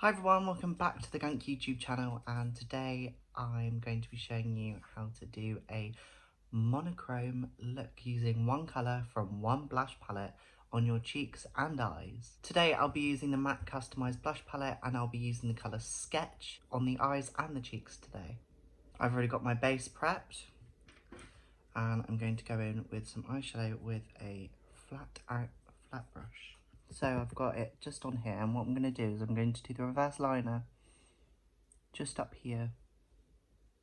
Hi everyone, welcome back to the GUNK YouTube channel, and today I'm going to be showing you how to do a monochrome look using one colour from one blush palette on your cheeks and eyes. Today I'll be using the MAC Customised Blush Palette, and I'll be using the colour Sketch on the eyes and the cheeks today. I've already got my base prepped, and I'm going to go in with some eyeshadow with a flat brush. So I've got it just on here, and what I'm going to do is I'm going to do the reverse liner just up here.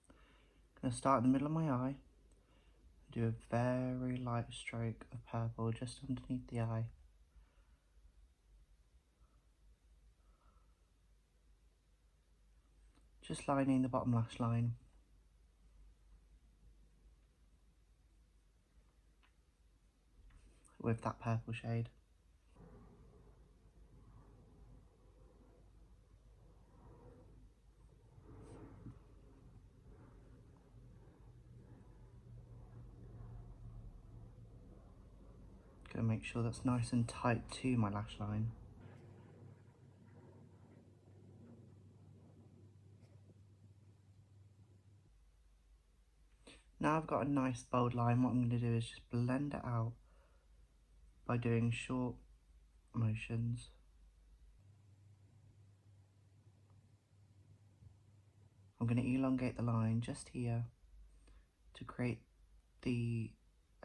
I'm going to start in the middle of my eye, do a very light stroke of purple just underneath the eye. Just lining the bottom lash line. With that purple shade. Gonna make sure that's nice and tight to my lash line. Now I've got a nice bold line, what I'm going to do is just blend it out by doing short motions. I'm going to elongate the line just here to create the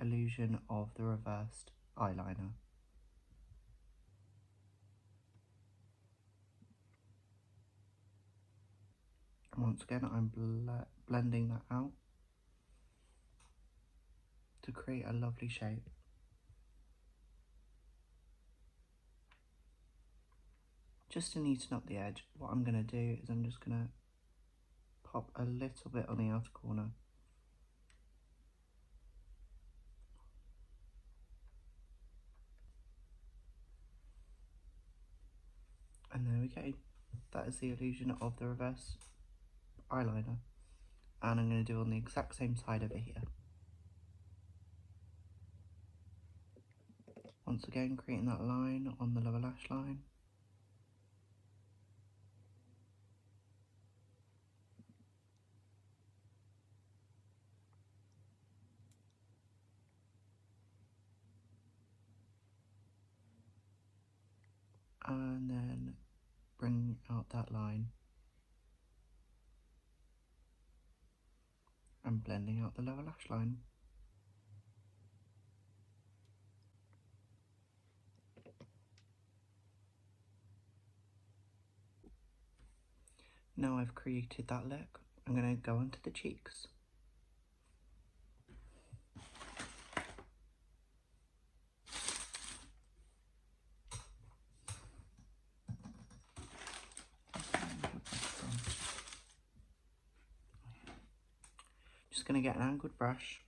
illusion of the reversed eyeliner. And once again, I'm blending that out to create a lovely shape. Just to neaten up the edge, what I'm going to do is I'm just going to pop a little bit on the outer corner. And there we go. That is the illusion of the reverse eyeliner. And I'm going to do on the exact same side over here. Once again, creating that line on the lower lash line. And then bring out that line. And blending out the lower lash line. Now I've created that look, I'm going to go onto the cheeks. Just going to get an angled brush,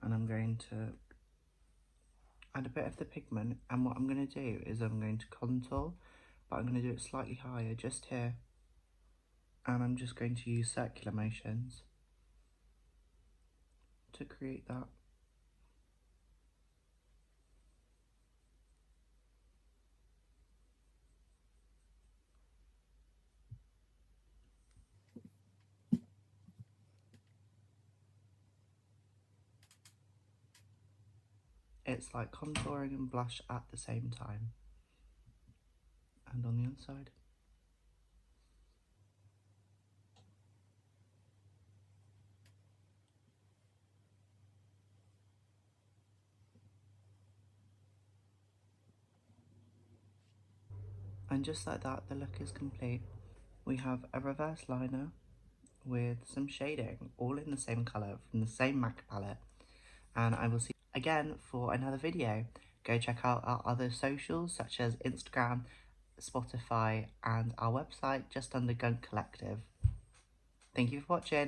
and I'm going to add a bit of the pigment, and what I'm going to do is I'm going to contour, but I'm going to do it slightly higher just here, and I'm just going to use circular motions to create that. It's like contouring and blush at the same time. And on the other side. And just like that, the look is complete. We have a reverse liner with some shading, all in the same colour from the same MAC palette. And I will see you again for another video. Go check out our other socials such as Instagram, Spotify, and our website just under GUNK Collective. Thank you for watching.